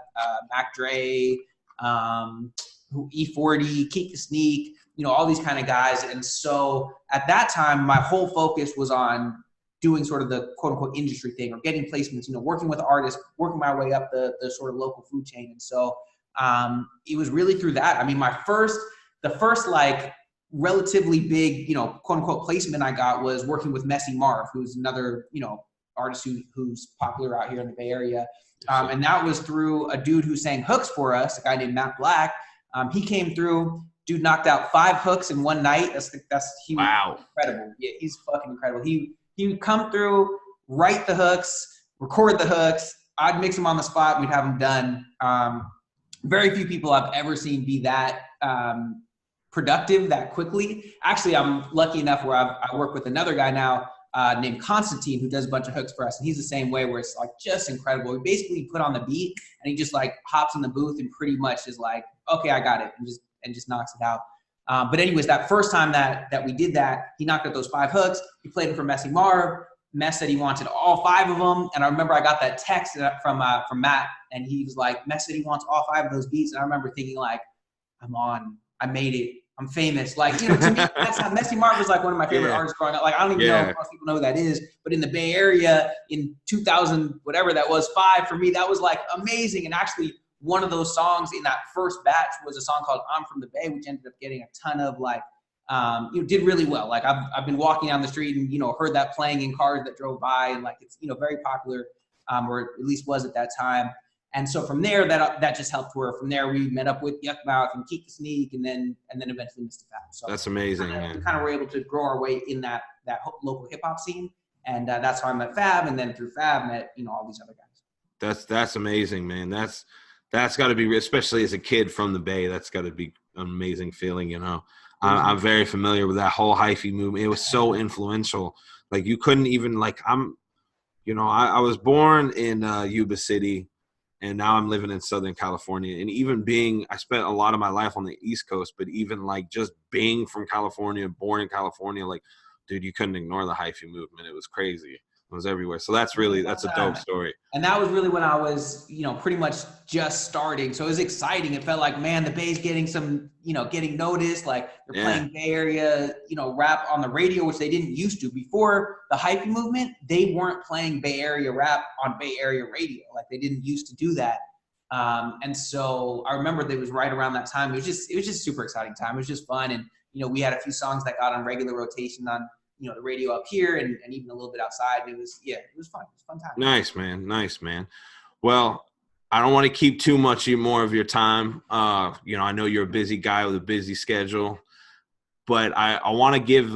Mac Dre, E40, Keek the Sneak, all these kind of guys. And so at that time, my whole focus was on doing sort of the quote unquote industry thing, or getting placements, working with artists, working my way up the sort of local food chain. And so it was really through that. I mean, the first like relatively big, quote unquote placement I got was working with Messy Marv, who's another, artist who's popular out here in the Bay Area. And that was through a dude who sang hooks for us, a guy named Matt Black. He came through, dude knocked out 5 hooks in one night. He was incredible. Yeah, he's fucking incredible. He would come through, write the hooks, record the hooks. I'd mix them on the spot. We'd have them done. Very few people I've ever seen be that productive that quickly. Actually, I'm lucky enough where I work with another guy now named Constantine, who does a bunch of hooks for us. And he's the same way, where it's like just incredible. We basically put on the beat and he just like hops in the booth and pretty much is like, okay, I got it. And just knocks it out. But anyways, that first time that we did that, he knocked out those 5 hooks. He played them for Messy Marv. Mess said he wanted all 5 of them. And I remember I got that text from Matt, and he was like, Mess said he wants all 5 of those beats. And I remember thinking like, I made it. I'm famous. Like, to me, that's how Messy Marv was like one of my favorite artists growing up. Like, I don't even know if most people know who that is, but in the Bay Area in 2000, whatever that was, 5, for me, that was like amazing. And actually one of those songs in that first batch was a song called I'm From the Bay, which ended up getting a ton of like, did really well. Like I've been walking down the street and, heard that playing in cars that drove by, and like, it's, very popular, or at least was at that time. And so from there, that just helped. Where from there we met up with Yuckmouth and Keep the Sneak, and then eventually Mr. Fab. So that's amazing, we kind of were able to grow our way in that local hip hop scene, and that's how I met Fab, and then through Fab met all these other guys. That's amazing, man. That's got to be, especially as a kid from the Bay, that's got to be an amazing feeling. I'm very familiar with that whole hyphy movement. It was so influential. Like you couldn't even like I was born in Yuba City. And now I'm living in Southern California. And even I spent a lot of my life on the East Coast, but even like just being from California, born in California, like, dude, you couldn't ignore the hyphy movement. It was crazy. It was everywhere. So that's a dope story. And that was really when I was, pretty much just starting. So it was exciting. It felt like, man, the Bay's getting some, getting noticed. Like they're playing Bay Area, rap on the radio, which they didn't used to. Before the hyphy movement, they weren't playing Bay Area rap on Bay Area radio. Like they didn't used to do that. And so I remember that it was right around that time. It was just super exciting time. It was just fun. And, we had a few songs that got on regular rotation on, the radio up here and even a little bit outside. And it was fun. It was a fun time. Nice, man. Well, I don't want to keep too much more of your time. I know you're a busy guy with a busy schedule, but I want to give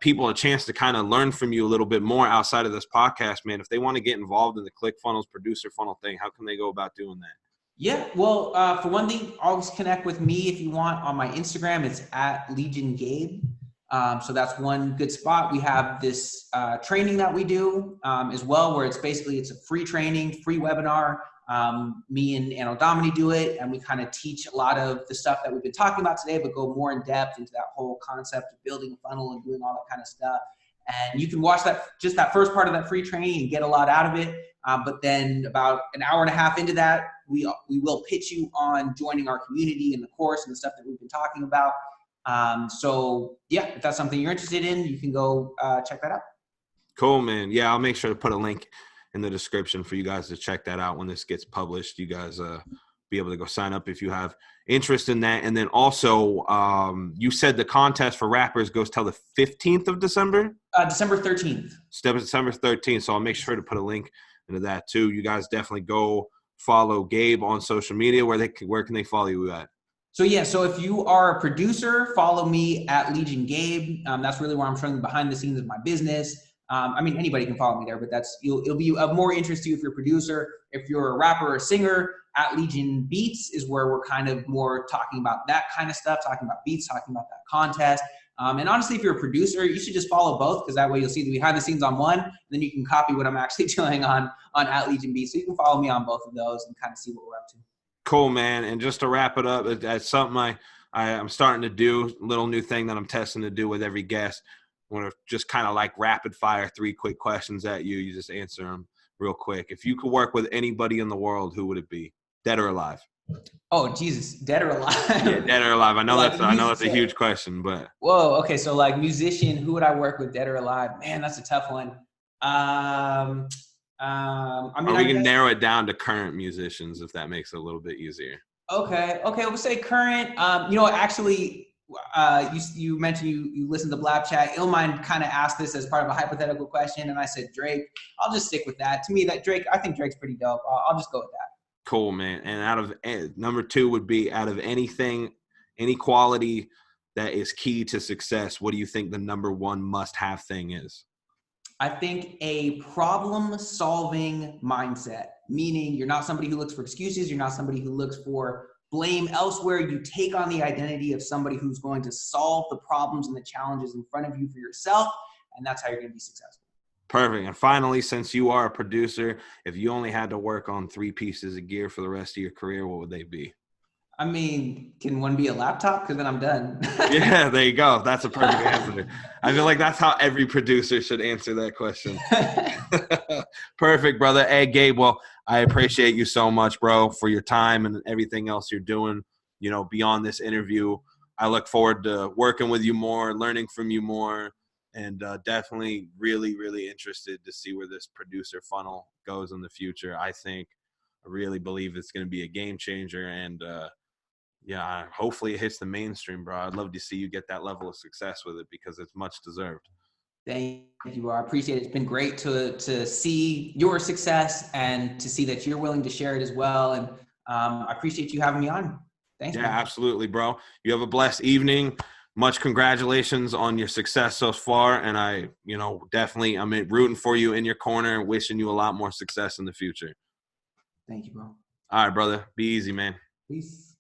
people a chance to kind of learn from you a little bit more outside of this podcast, man. If they want to get involved in the Clickfunnels producer funnel thing, how can they go about doing that? Yeah, well, for one thing, always connect with me if you want on my Instagram. It's at Legion Gabe. So that's one good spot. We have this training that we do as well, where it's a free training, free webinar. Me and Anno Domini do it, and we kind of teach a lot of the stuff that we've been talking about today, but go more in depth into that whole concept of building a funnel and doing all that kind of stuff. And you can watch that first part of that free training and get a lot out of it. But then about an hour and a half into that, we will pitch you on joining our community and the course and the stuff that we've been talking about. So yeah, if that's something you're interested in, you can go check that out. Cool, man. Yeah, I'll make sure to put a link in the description for you guys to check that out when this gets published. You guys be able to go sign up if you have interest in that. And then also, you said the contest for rappers goes till the 15th of December? December 13th. December 13th. So I'll make sure to put a link into that too. You guys definitely go follow Gabe on social media. Where can they follow you at? So yeah, so if you are a producer, follow me at Legion Gabe. That's really where I'm showing behind the scenes of my business. Anybody can follow me there, but it'll be of more interest to you if you're a producer. If you're a rapper or a singer, at Legion Beats is where we're kind of more talking about that kind of stuff, talking about beats, talking about that contest. And honestly, if you're a producer, you should just follow both, because that way you'll see the behind the scenes on one, and then you can copy what I'm actually doing on at Legion Beats. So you can follow me on both of those and kind of see what we're up to. Cool, man. And just to wrap it up, that's something I'm starting to do, a little new thing that I'm testing to do with every guest. I want to just kind of like rapid fire 3 quick questions at you. You just answer them real quick. If you could work with anybody in the world, who would it be? Dead or alive? Oh, Jesus. Dead or alive? Yeah, dead or alive. I know that's a huge question, but. Whoa. Okay. So like musician, who would I work with, dead or alive? Man, that's a tough one. We can narrow it down to current musicians, if that makes it a little bit easier. Okay. We'll say current. Actually, you mentioned you listened to Blapchat. Illmind kind of asked this as part of a hypothetical question, and I said Drake. I'll just stick with that. To me, I think Drake's pretty dope. I'll just go with that. Cool, man. And out of number 2 would be, out of anything, any quality that is key to success, what do you think the number 1 must-have thing is? I think a problem-solving mindset, meaning you're not somebody who looks for excuses. You're not somebody who looks for blame elsewhere. You take on the identity of somebody who's going to solve the problems and the challenges in front of you for yourself. And that's how you're going to be successful. Perfect. And finally, since you are a producer, if you only had to work on 3 pieces of gear for the rest of your career, what would they be? I mean, can one be a laptop? Because then I'm done. Yeah, there you go. That's a perfect answer. I feel like that's how every producer should answer that question. Perfect, brother. Hey, Gabe, well, I appreciate you so much, bro, for your time and everything else you're doing, you know, beyond this interview. I look forward to working with you more, learning from you more, and definitely really, really interested to see where this producer funnel goes in the future. I really believe it's going to be a game changer, and yeah, hopefully it hits the mainstream, bro. I'd love to see you get that level of success with it because it's much deserved. Thank you, bro. I appreciate it. It's been great to see your success and to see that you're willing to share it as well. And I appreciate you having me on. Thanks, Yeah, man. absolutely, bro. You have a blessed evening. Much congratulations on your success so far. And I, you know, definitely I'm rooting for you in your corner, wishing you a lot more success in the future. Thank you, bro. All right, brother. Be easy, man. Peace.